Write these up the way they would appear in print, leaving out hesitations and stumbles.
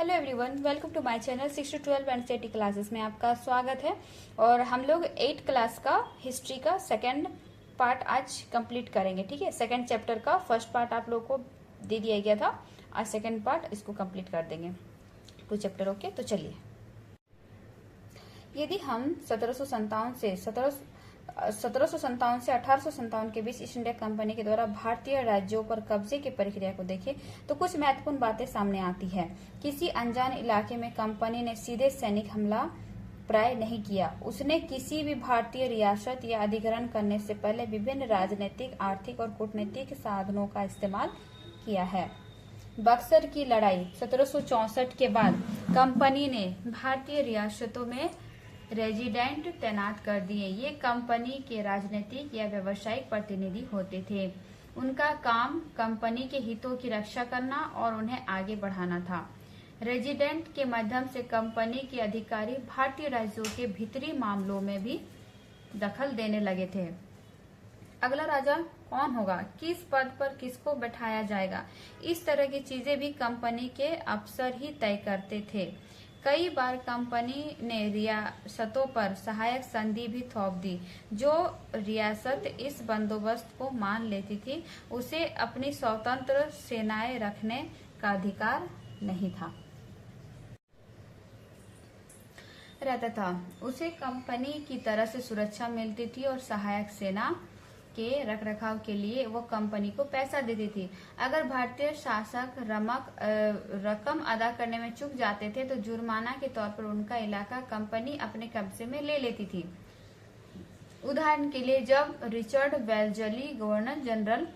Hello everyone, welcome to my channel 6 to 12 NCERT classes में आपका स्वागत है। और हम लोग 8 क्लास का हिस्ट्री का सेकंड पार्ट आज कंप्लीट करेंगे। ठीक है, सेकंड चैप्टर का फर्स्ट पार्ट आप लोग को दे दिया गया था, आज सेकंड पार्ट इसको कंप्लीट कर देंगे 2 चैप्टर। ओके, तो चलिए, यदि हम 1757 से 1857 के बीच ईस्ट इंडिया कंपनी के द्वारा भारतीय राज्यों पर कब्जे की प्रक्रिया को देखें तो कुछ महत्वपूर्ण बातें सामने आती है। किसी अनजान इलाके में कंपनी ने सीधे सैनिक हमला प्राय नहीं किया। उसने किसी भी भारतीय रियासत या अधिग्रहण करने से पहले विभिन्न राजनीतिक, आर्थिक और कूटनीतिक साधनों का इस्तेमाल किया है। बक्सर की लड़ाई 1764 के बाद कंपनी ने भारतीय रियासतों में रेजिडेंट तैनात कर दिए। ये कंपनी के राजनीतिक या व्यावसायिक प्रतिनिधि होते थे। उनका काम कंपनी के हितों की रक्षा करना और उन्हें आगे बढ़ाना था। रेजिडेंट के माध्यम से कंपनी के अधिकारी भारतीय राज्यों के भीतरी मामलों में भी दखल देने लगे थे। अगला राजा कौन होगा, किस पद पर किसको बैठाया जाएगा, इस तरह की चीजें भी कंपनी के अफसर ही तय करते थे। कई बार कंपनी ने रियासतों पर सहायक संधि भी थोप दी। जो रियासत इस बंदोबस्त को मान लेती थी उसे अपनी स्वतंत्र सेनाएं रखने का अधिकार नहीं था रहता था। उसे कंपनी की तरफ से सुरक्षा मिलती थी और सहायक सेना के रखरखाव के लिए वो कंपनी को पैसा देती थी। अगर भारतीय शासक रकम अदा करने में चूक जाते थे तो जुर्माना के तौर पर उनका इलाका कंपनी अपने कब्जे में ले लेती थी। उदाहरण के लिए, जब रिचर्ड वेल्जली गवर्नर जनरल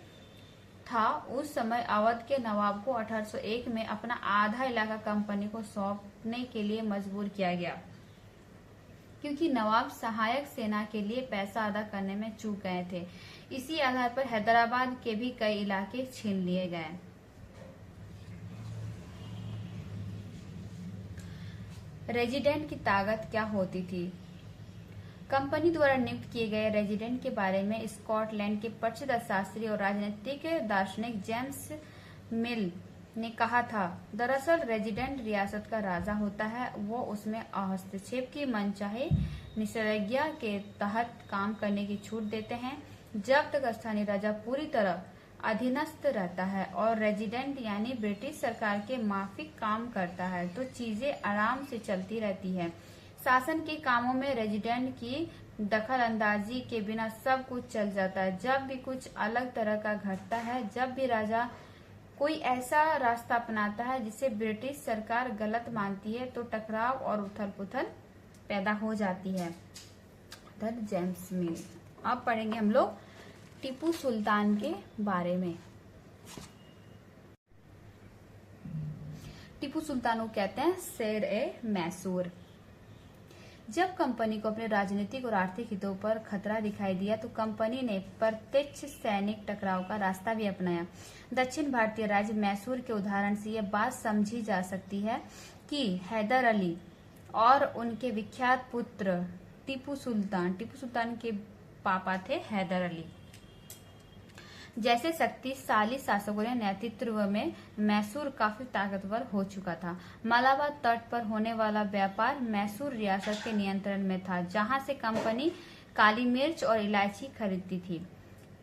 था उस समय अवध के नवाब को 1801 में अपना आधा इलाका कंपनी को सौंपने के लिए मजबूर किया गया, क्योंकि नवाब सहायक सेना के लिए पैसा अदा करने में चूक गए थे। इसी आधार पर हैदराबाद के भी कई इलाके छीन लिए गए। रेजिडेंट की ताकत क्या होती थी? कंपनी द्वारा नियुक्त किए गए रेजिडेंट के बारे में स्कॉटलैंड के प्रसिद्ध शास्त्री और राजनीतिक दार्शनिक जेम्स मिल ने कहा था, दरअसल रेजिडेंट रियासत का राजा होता है। वो उसमें हस्तक्षेप की मनचाहे निषेधाज्ञा के तहत काम करने की छूट देते हैं जब तक स्थानीय राजा पूरी तरह अधीनस्थ रहता है और रेजिडेंट यानी ब्रिटिश सरकार के माफिक काम करता है तो चीजें आराम से चलती रहती है। शासन के कामों में रेजिडेंट की दखल अंदाजी के बिना सब कुछ चल जाता है। जब भी कुछ अलग तरह का घटता है, जब भी राजा कोई ऐसा रास्ता अपनाता है जिसे ब्रिटिश सरकार गलत मानती है तो टकराव और उथल-पुथल पैदा हो जाती है। जेम्स मिल। अब पढ़ेंगे हम लोग टीपू सुल्तान के बारे में। टीपू सुल्तान को कहते हैं शेर ए मैसूर। जब कंपनी को अपने राजनीतिक और आर्थिक हितों पर खतरा दिखाई दिया तो कंपनी ने प्रत्यक्ष सैनिक टकराव का रास्ता भी अपनाया। दक्षिण भारतीय राज्य मैसूर के उदाहरण से यह बात समझी जा सकती है कि हैदर अली और उनके विख्यात पुत्र टीपू सुल्तान के पापा थे हैदर अली जैसे शक्तिशाली शासकों के नेतृत्व में मैसूर काफी ताकतवर हो चुका था। मलाबार तट पर होने वाला व्यापार मैसूर रियासत के नियंत्रण में था, जहां से कंपनी काली मिर्च और इलायची खरीदती थी।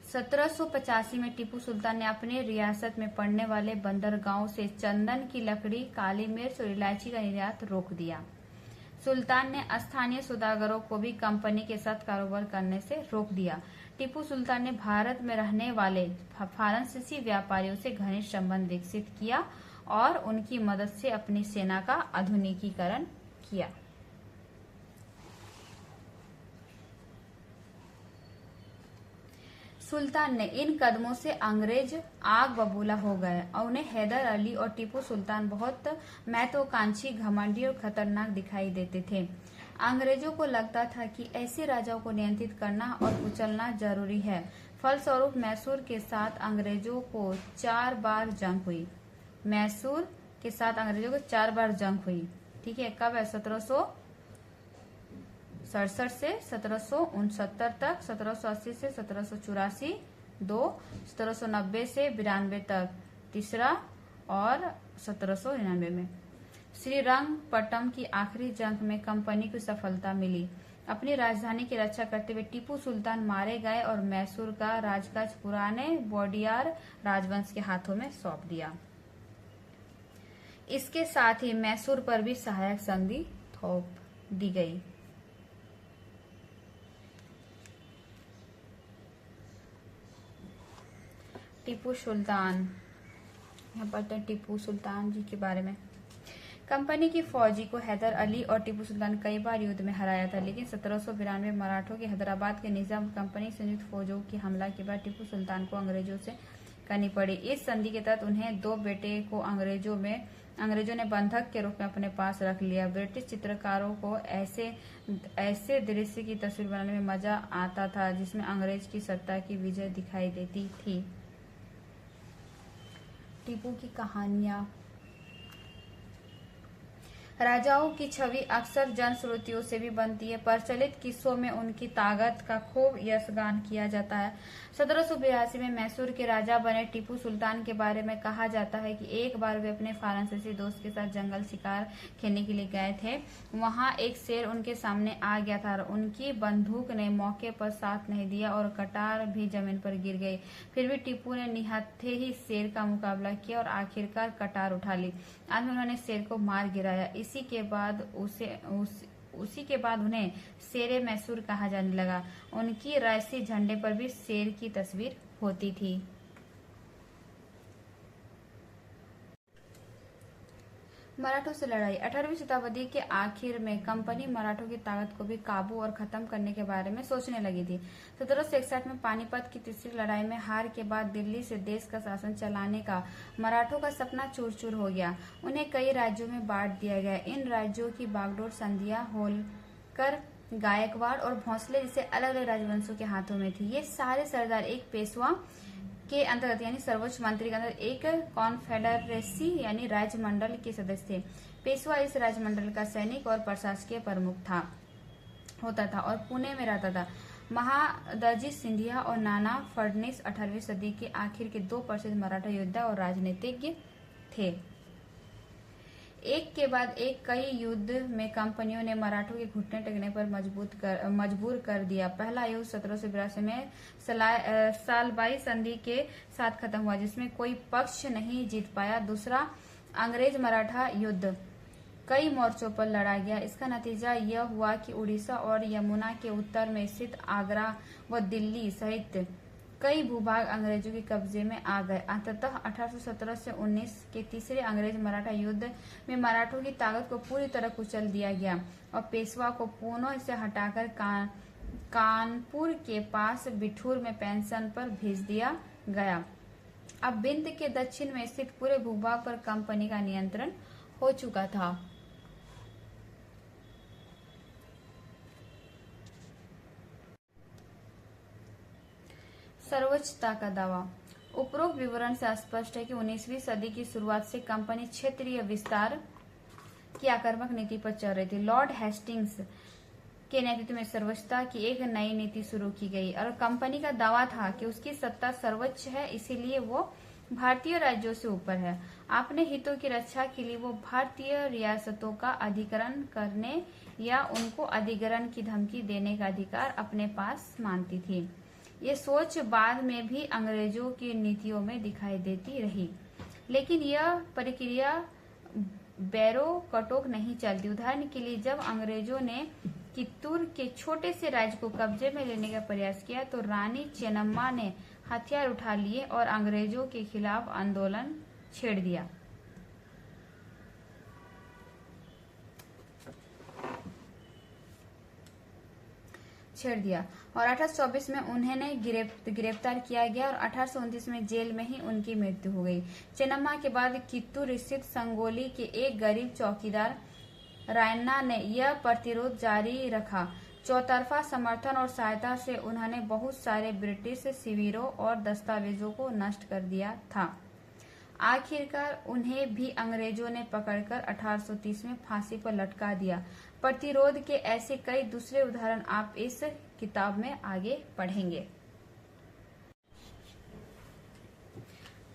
1785 में टीपू सुल्तान ने अपने रियासत में पड़ने वाले बंदरगाहों से चंदन की लकड़ी, काली मिर्च और इलायची का निर्यात रोक दिया। सुल्तान ने स्थानीय सौदागरों को भी कंपनी के साथ कारोबार करने से रोक दिया। टीपू सुल्तान ने भारत में रहने वाले फारसीसी व्यापारियों से घनिष्ठ संबंध विकसित किया और उनकी मदद से अपनी सेना का आधुनिकीकरण किया। सुल्तान ने इन कदमों से अंग्रेज आग बबूला हो गए और उन्हें हैदर अली और टीपू सुल्तान बहुत महत्वाकांक्षी, घमंडी और खतरनाक दिखाई देते थे। अंग्रेजों को लगता था कि ऐसे राजाओं को नियंत्रित करना और कुचलना जरूरी है। फलस्वरूप मैसूर के साथ अंग्रेजों को 4 बार जंग हुई। मैसूर के साथ अंग्रेजों को 4 बार जंग हुई। ठीक है, कब है? 1767 से 1769 तक, 1780 से 1784 2, 1790 से 92 तक तीसरा और 1799 में। श्रीरंगपट्टम की आखिरी जंग में कंपनी को सफलता मिली। अपनी राजधानी की रक्षा करते हुए टीपू सुल्तान मारे गए और मैसूर का राजकाज पुराने वोडियार राजवंश के हाथों में सौंप दिया। इसके साथ ही मैसूर पर भी सहायक संधि थोप दी गई। टीपू सुल्तान, यहाँ पर टीपू सुल्तान जी के बारे में। कंपनी की फौजी को हैदर अली और टीपू सुल्तान कई बार युद्ध में हराया था, लेकिन 1792 मराठों के हैदराबाद के निजाम कंपनी संयुक्त फौजों के हमला के बाद टीपू सुल्तान को अंग्रेजों से करनी पड़ी। इस संधि के तहत उन्हें 2 बेटे को अंग्रेजों ने बंधक के रूप में अपने पास रख लिया। ब्रिटिश चित्रकारों को ऐसे दृश्य की तस्वीर बनाने में मजा आता था जिसमें अंग्रेज की सत्ता की विजय दिखाई देती थी। टीपू की कहानियां। राजाओं की छवि अक्सर जनश्रुतियों से भी बनती है। प्रचलित किस्सों में उनकी ताकत का खूब यशगान किया जाता है। 1782 में मैसूर के राजा बने टीपू सुल्तान के बारे में कहा जाता है कि एक बार वे अपने फ्रांसीसी दोस्त के साथ जंगल शिकार खेलने के लिए गए थे। वहां एक शेर उनके सामने आ गया था और उनकी बंदूक ने मौके पर साथ नहीं दिया और कटार भी जमीन पर गिर गई। फिर भी टीपू ने निहत्थे ही शेर का मुकाबला किया और आखिरकार कटार उठा ली। अंत में उन्होंने शेर को मार गिराया। उसी के बाद उन्हें शेरे मैसूर कहा जाने लगा। उनकी राष्ट्रीय झंडे पर भी शेर की तस्वीर होती थी। मराठों से लड़ाई। 18वीं शताब्दी के आखिर में कंपनी मराठों की ताकत को भी काबू और खत्म करने के बारे में सोचने लगी थी। 1761 में पानीपत की तीसरी लड़ाई में हार के बाद दिल्ली से देश का शासन चलाने का मराठों का सपना चूर चूर हो गया। उन्हें कई राज्यों में बांट दिया गया। इन राज्यों की बागडोर संधिया, होलकर, गायकवाड़ और भोंसले जैसे अलग अलग राजवंशों के हाथों में थी। ये सारे सरदार एक पेशवा के अंतर्गत यानी सर्वोच्च मंत्री के अंदर एक कॉन्फेडरेसी यानी राजमंडल के सदस्य थे। पेशवा इस राजमंडल का सैनिक और प्रशासकीय प्रमुख होता था और पुणे में रहता था। महादजी सिंधिया और नाना फडणवीस 18वीं सदी के आखिर के 2 प्रसिद्ध मराठा योद्धा और राजनीतिज्ञ थे। एक के बाद एक कई युद्ध में कंपनियों ने मराठों के घुटने टेकने पर मजबूर कर दिया। पहला युद्ध 1782 में सालबाई संधि के साथ खत्म हुआ, जिसमें कोई पक्ष नहीं जीत पाया। दूसरा अंग्रेज मराठा युद्ध कई मोर्चों पर लड़ा गया। इसका नतीजा यह हुआ कि उड़ीसा और यमुना के उत्तर में स्थित आगरा व दिल्ली सहित कई भूभाग अंग्रेजों के कब्जे में आ गए। अंततः 1817 से 19 के तीसरे अंग्रेज मराठा युद्ध में मराठों की ताकत को पूरी तरह कुचल दिया गया और पेशवा को पुणे से हटाकर कानपुर के पास बिठूर में पेंशन पर भेज दिया गया। अब बिंद के दक्षिण में स्थित पूरे भूभाग पर कंपनी का नियंत्रण हो चुका था। सर्वोच्चता का दावा। उपरोक्त विवरण से स्पष्ट है कि 19वीं सदी की शुरुआत से कंपनी क्षेत्रीय विस्तार की आक्रामक नीति पर चल रही थी। लॉर्ड हेस्टिंग्स के नेतृत्व में सर्वोच्चता की एक नई नीति शुरू की गई और कंपनी का दावा था कि उसकी सत्ता सर्वोच्च है, इसीलिए वो भारतीय राज्यों से ऊपर है। अपने हितों की रक्षा के लिए वो भारतीय रियासतों का अधिग्रहण करने या उनको अधिग्रहण की धमकी देने का अधिकार अपने पास मानती थी। ये सोच बाद में भी अंग्रेजों की नीतियों में दिखाई देती रही, लेकिन यह प्रक्रिया बैरो कटोक नहीं चलती। उदाहरण के लिए जब अंग्रेजों ने कित्तूर के छोटे से राज्य को कब्जे में लेने का प्रयास किया तो रानी चेन्नम्मा ने हथियार उठा लिए और अंग्रेजों के खिलाफ आंदोलन छेड़ दिया। और 1824 में उन्हें गिरफ्तार किया गया और 1829 में जेल में ही उनकी मृत्यु हो गई। चेन्नम्मा के बाद कित्तूर स्थित संगोली के एक गरीब चौकीदार रायन्ना ने यह प्रतिरोध जारी रखा। चौतरफा समर्थन और सहायता से उन्होंने बहुत सारे ब्रिटिश शिविरों और दस्तावेजों को नष्ट कर दिया था। आखिरकार उन्हें भी अंग्रेजों ने पकड़कर 1830 में फांसी पर लटका दिया। प्रतिरोध के ऐसे कई दूसरे उदाहरण आप इस किताब में आगे पढ़ेंगे।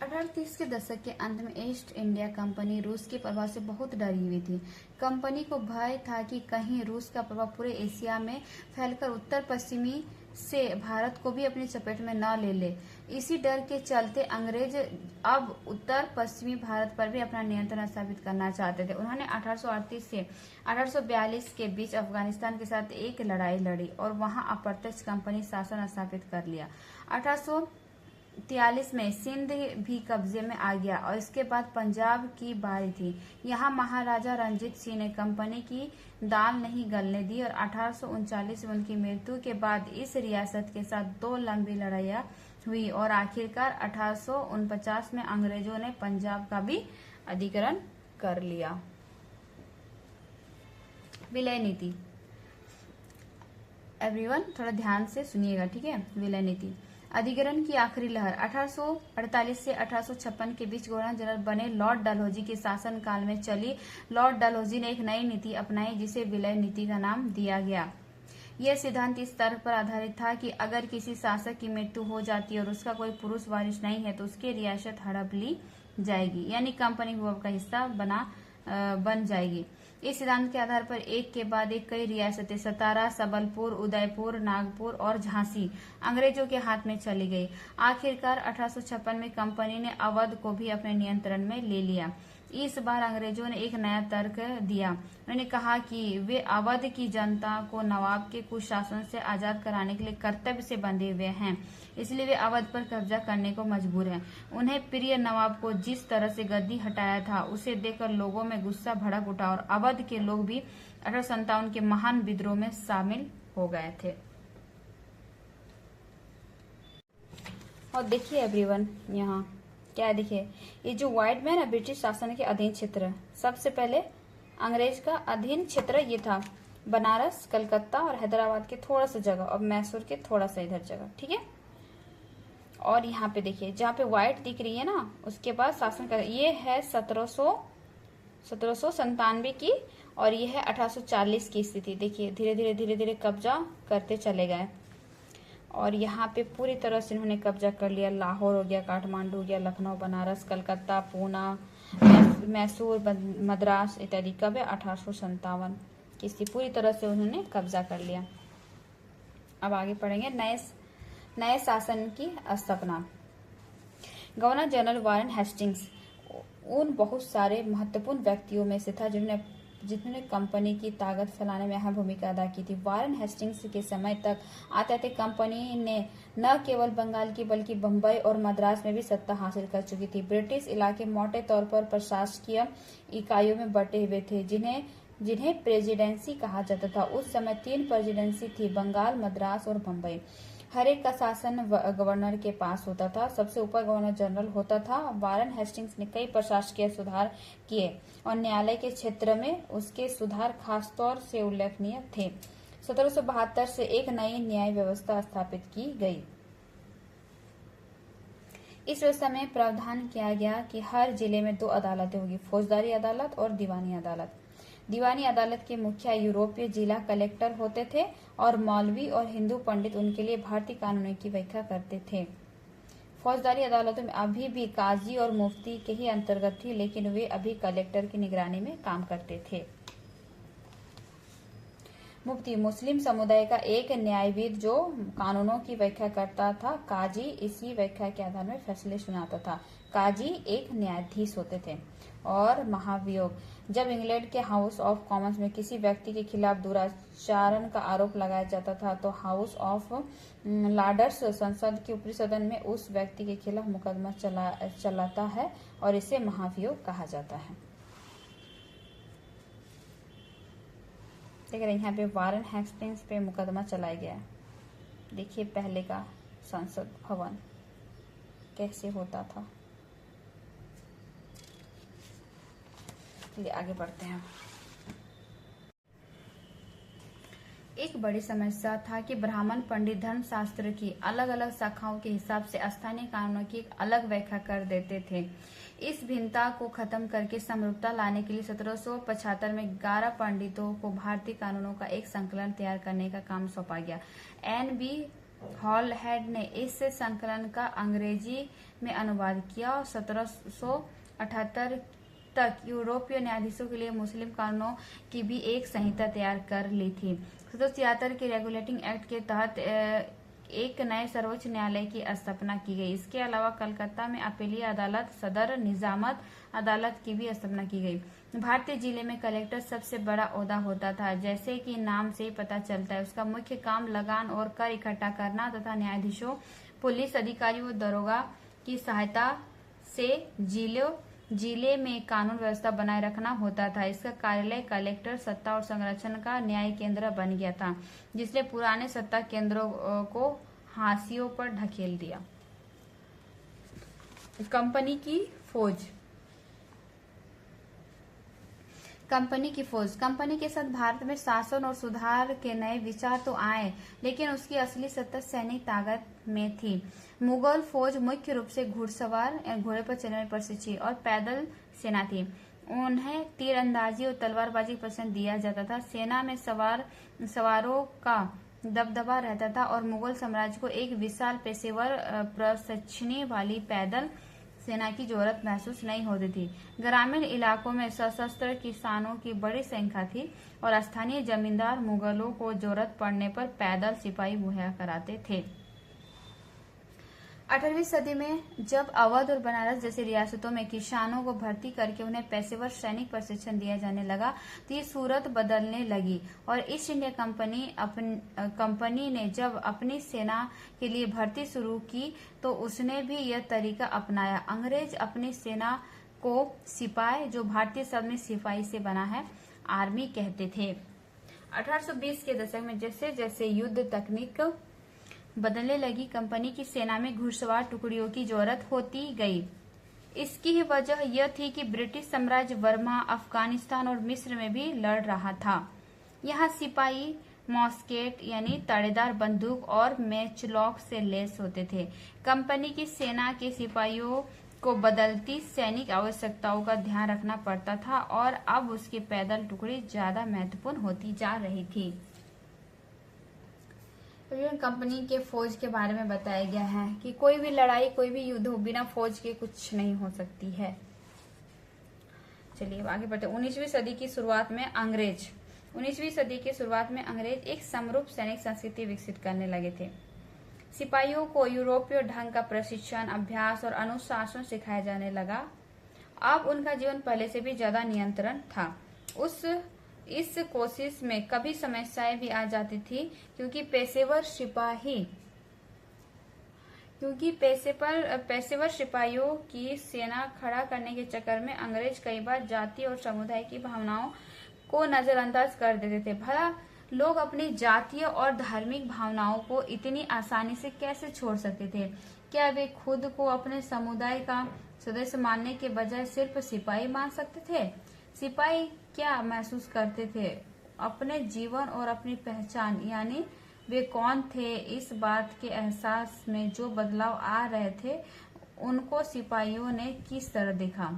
1830 के दशक के अंत में ईस्ट इंडिया कंपनी रूस के प्रभाव से बहुत डरी हुई थी। कंपनी को भय था कि कहीं रूस का प्रभाव पूरे एशिया में फैलकर उत्तर पश्चिमी से भारत को भी अपनी चपेट में न ले ले। इसी डर के चलते अंग्रेज अब उत्तर पश्चिमी भारत पर भी अपना नियंत्रण स्थापित करना चाहते थे। उन्होंने 1838 से 1842 के बीच अफगानिस्तान के साथ एक लड़ाई लड़ी और वहां अप्रत्यक्ष कंपनी शासन स्थापित कर लिया। 1843 में सिंध भी कब्जे में आ गया और इसके बाद पंजाब की बारी थी। यहाँ महाराजा रंजीत सिंह ने कंपनी की दाल नहीं गलने दी और 1839 में उनकी मृत्यु के बाद इस रियासत के साथ 2 लंबी लड़ाइयाँ हुई और आखिरकार 1849 में अंग्रेजों ने पंजाब का भी अधिग्रहण कर लिया। विलय नीति, एवरीवन थोड़ा ध्यान से सुनिएगा, ठीक है। विलय नीति, अधिग्रहण की आखिरी लहर 1848 से 1856 के बीच गवर्नर जनरल बने लॉर्ड डलहौजी के शासन काल में चली। लॉर्ड डलहौजी ने एक नई नीति अपनाई जिसे विलय नीति का नाम दिया गया। यह सिद्धांत इस तर्क पर आधारित था कि अगर किसी शासक की मृत्यु हो जाती है और उसका कोई पुरुष वारिस नहीं है तो उसकी रियासत हड़प ली जाएगी, यानी कंपनी भूभाग का हिस्सा बन जाएगी। इस सिद्धांत के आधार पर एक के बाद एक कई रियासतें सतारा, सबलपुर, उदयपुर, नागपुर और झांसी अंग्रेजों के हाथ में चली गई। आखिरकार 1856 में कंपनी ने अवध को भी अपने नियंत्रण में ले लिया। इस बार अंग्रेजों ने एक नया तर्क दिया। उन्होंने कहा कि वे अवध की जनता को नवाब के कुशासन से आजाद कराने के लिए कर्तव्य से बंधे हुए हैं, इसलिए वे अवध पर कब्जा करने को मजबूर हैं। उन्हें प्रिय नवाब को जिस तरह से गद्दी हटाया था उसे देखकर लोगों में गुस्सा भड़क उठा और अवध के लोग भी 1857 के महान विद्रोह में शामिल हो गए थे। और देखिए एवरीवन, यहाँ क्या है, देखिए ये जो व्हाइट मैन है ब्रिटिश शासन के अधीन क्षेत्र। सबसे पहले अंग्रेज का अधीन क्षेत्र ये था बनारस, कलकत्ता और हैदराबाद के थोड़ा सा जगह और मैसूर के थोड़ा सा इधर जगह, ठीक है। और यहाँ पे देखिए जहाँ पे व्हाइट दिख रही है ना, उसके बाद शासन कर ये है 1797 की और ये है 1840 की स्थिति। देखिए धीरे धीरे कब्जा करते चले गए और यहाँ पे पूरी तरह से इन्होंने कब्जा कर लिया। लाहौर हो गया, काठमांडू हो गया, लखनऊ, बनारस, कलकत्ता, पूना, मैसूर, मद्रास इत्यादि। कब है? 1857 की स्थिति, पूरी तरह से उन्होंने कब्जा कर लिया। अब आगे पढ़ेंगे नए शासन की स्थापना। गवर्नर जनरल वारेन हेस्टिंग्स उन बहुत सारे महत्वपूर्ण व्यक्तियों में से था जिन्होंने कंपनी की ताकत फैलाने में अहम भूमिका अदा की थी। वारेन हेस्टिंग्स के समय तक आते कंपनी ने न केवल बंगाल की बल्कि बम्बई और मद्रास में भी सत्ता हासिल कर चुकी थी। ब्रिटिश इलाके मोटे तौर पर प्रशासकीय इकाइयों में बटे हुए थे जिन्हें प्रेसिडेंसी कहा जाता था। उस समय 3 प्रेसिडेंसी थी, बंगाल, मद्रास और बम्बई। हर एक का शासन गवर्नर के पास होता था। सबसे ऊपर गवर्नर जनरल होता था। वारेन हेस्टिंग्स ने कई प्रशासकीय सुधार किए और न्यायालय के क्षेत्र में उसके सुधार खासतौर से उल्लेखनीय थे। 1772 से एक नई न्याय व्यवस्था स्थापित की गई। इस व्यवस्था में प्रावधान किया गया कि हर जिले में 2 अदालतें होगी, फौजदारी अदालत और दीवानी अदालत। दीवानी अदालत के मुखिया यूरोपीय जिला कलेक्टर होते थे और मौलवी और हिंदू पंडित उनके लिए भारतीय कानूनों की व्याख्या करते थे। फौजदारी अदालतों में अभी भी काजी और मुफ्ती के ही अंतर्गत थी, लेकिन वे अभी कलेक्टर की निगरानी में काम करते थे। मुफ्ती मुस्लिम समुदाय का एक न्यायविद जो कानूनों की व्याख्या करता था। काजी इसी व्याख्या के आधार में फैसले सुनाता था। काजी एक न्यायाधीश होते थे। और महाभियोग, जब इंग्लैंड के हाउस ऑफ कॉमन्स में किसी व्यक्ति के खिलाफ दुराचारण का आरोप लगाया जाता था तो हाउस ऑफ लॉर्ड्स संसद के ऊपरी सदन में उस व्यक्ति के खिलाफ मुकदमा चलाता है और इसे महाभियोग कहा जाता है। देख रहे हैं यहाँ पे वारेन हेस्टिंग्स पे मुकदमा चलाया गया। देखिए पहले का संसद भवन कैसे होता था। चलिए आगे बढ़ते हैं। एक बड़ी समस्या था कि ब्राह्मण पंडित धर्मशास्त्र की अलग अलग शाखाओं के हिसाब से स्थानीय कानूनों की एक अलग व्याख्या कर देते थे। इस भिन्नता को खत्म करके समरूपता लाने के लिए 1775 में 11 पंडितों को भारतीय कानूनों का एक संकलन तैयार करने का काम सौंपा गया। NB हॉलहेड ने इस संकलन का अंग्रेजी में अनुवाद किया और 1778 तक यूरोपीय न्यायाधीशों के लिए मुस्लिम कानूनों की भी एक संहिता तैयार कर ली थी। 1773 के रेगुलेटिंग एक्ट के तहत एक नए सर्वोच्च न्यायालय की स्थापना की गई। इसके अलावा कलकत्ता में अपीलीय अदालत, सदर निजामत अदालत की भी स्थापना की गई। भारतीय जिले में कलेक्टर सबसे बड़ा ओहदा होता था। जैसे कि नाम से ही पता चलता है, उसका मुख्य काम लगान और कर इकट्ठा करना तथा न्यायाधीशों, पुलिस अधिकारियों और दरोगा की सहायता से जिले में कानून व्यवस्था बनाए रखना होता था। इसका कार्यालय कलेक्टर सत्ता और संरक्षण का न्याय केंद्र बन गया था, जिसने पुराने सत्ता केंद्रों को हाशियों पर ढकेल दिया। कंपनी की फौज। कंपनी के साथ भारत में शासन और सुधार के नए विचार तो आए, लेकिन उसकी असली सत्ता सैनिक ताकत में थी। मुगल फौज मुख्य रूप से घुड़सवार घोड़े पर चलने में प्रशिक्षित और पैदल सेना थी। उन्हें तीरंदाजी और तलवारबाजी पसंद दिया जाता था। सेना में सवारों का दबदबा रहता था और मुगल साम्राज्य को एक विशाल पेशेवर प्रशिक्षण वाली पैदल सेना की जरूरत महसूस नहीं होती थी। ग्रामीण इलाकों में सशस्त्र किसानों की बड़ी संख्या थी और स्थानीय जमींदार मुगलों को जरूरत पड़ने पर पैदल सिपाही मुहैया कराते थे। 18वीं सदी में जब अवध और बनारस जैसी रियासतों में किसानों को भर्ती करके उन्हें पेशेवर सैनिक प्रशिक्षण दिया जाने लगा, तो ये सूरत बदलने लगी और ईस्ट इंडिया कंपनी ने जब अपनी सेना के लिए भर्ती शुरू की तो उसने भी यह तरीका अपनाया। अंग्रेज अपनी सेना को सिपाही, जो भारतीय शब्द में सिपाही से बना है, आर्मी कहते थे। 1820 के दशक में जैसे जैसे युद्ध तकनीक बदलने लगी, कंपनी की सेना में घुड़सवार टुकड़ियों की जरूरत होती गई। इसकी वजह यह थी कि ब्रिटिश साम्राज्य बर्मा, अफगानिस्तान और मिस्र में भी लड़ रहा था। यहाँ सिपाही मॉस्केट यानी तड़ेदार बंदूक और मैचलॉक से लैस होते थे। कंपनी की सेना के सिपाहियों को बदलती सैनिक आवश्यकताओं का ध्यान रखना पड़ता था और अब उसकी पैदल टुकड़ी ज्यादा महत्वपूर्ण होती जा रही थी। कंपनी के फौज के बारे में बताया गया है कि कोई भी लड़ाई, कोई भी युद्ध हो, बिना फौज के कुछ नहीं हो सकती है। चलिए अब आगे बढ़ते हैं। 19वीं सदी की शुरुआत में अंग्रेज एक समरूप सैनिक संस्कृति विकसित करने लगे थे। सिपाहियों को यूरोपीय ढंग का प्रशिक्षण, अभ्यास और अनुशासन सिखाया जाने लगा। अब उनका जीवन पहले से भी ज्यादा नियंत्रण था। इस कोशिश में कभी समस्याएं भी आ जाती थी, क्योंकि पेशेवर सिपाहियों की सेना खड़ा करने के चक्कर में अंग्रेज कई बार जाति और समुदाय की भावनाओं को नजरअंदाज कर देते थे। भला लोग अपनी जातीय और धार्मिक भावनाओं को इतनी आसानी से कैसे छोड़ सकते थे? क्या वे खुद को अपने समुदाय का सदस्य मानने के बजाय सिर्फ सिपाही मान सकते थे? सिपाही क्या महसूस करते थे? अपने जीवन और अपनी पहचान, यानी वे कौन थे, इस बात के एहसास में जो बदलाव आ रहे थे, उनको सिपाहियों ने किस तरह देखा?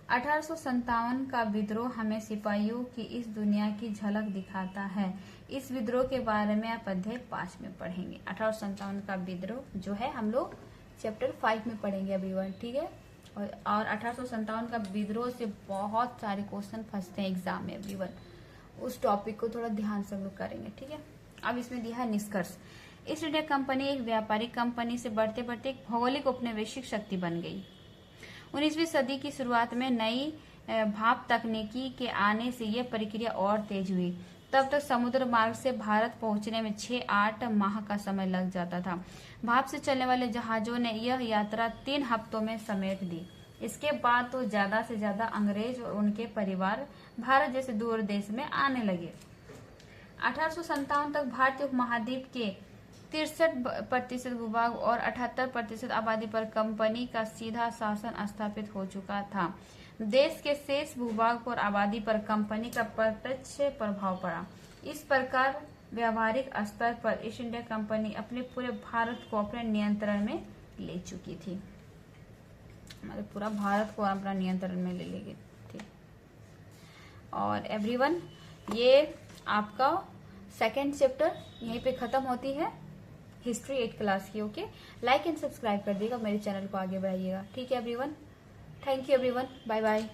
1857 का विद्रोह हमें सिपाहियों की इस दुनिया की झलक दिखाता है। इस विद्रोह के बारे में आप अध्याय 5 में पढ़ेंगे। 1857 का विद्रोह जो है हम लोग चैप्टर 5 में पढ़ेंगे एवरीवन, ठीक है। और 1857 का विद्रोह से बहुत सारे क्वेश्चन फंसते हैं एग्जाम में एवरीवन, उस टॉपिक को थोड़ा ध्यान से हम लोग करेंगे, ठीक है। अब इसमें दिया है निष्कर्ष। ईस्ट इंडिया कंपनी एक व्यापारिक कंपनी से बढ़ते बढ़ते एक भौगोलिक उपनिवेशिक शक्ति बन गई। 19वीं सदी की शुरुआत में नई भाप तकनीकी के आने से यह प्रक्रिया और तेज हुई। तब तक समुद्र मार्ग से भारत पहुंचने में 6-8 माह का समय लग जाता था। भाप से चलने वाले जहाजों ने यह यात्रा 3 हफ्तों में समेट दी। इसके बाद तो ज्यादा से ज्यादा अंग्रेज और उनके परिवार भारत जैसे दूर देश में आने लगे। 1857 तक भारतीय उपमहाद्वीप के 63% भूभाग और 78% आबादी पर कंपनी का सीधा शासन स्थापित हो चुका था। देश के शेष भूभाग और आबादी पर कंपनी का प्रत्यक्ष प्रभाव पड़ा। इस प्रकार व्यावहारिक स्तर पर ईस्ट इंडिया कंपनी अपने पूरे भारत को अपने नियंत्रण में ले चुकी थी। हमारे पूरा भारत को अपना नियंत्रण में ले लेगी थी। और एवरीवन, ये आपका सेकेंड चैप्टर यहीं पे खत्म होती है। हिस्ट्री 8 क्लास की। ओके, लाइक एंड सब्सक्राइब कर दिएगा, मेरे चैनल को आगे बढ़ाइएगा। ठीक है everyone, thank you everyone, bye bye.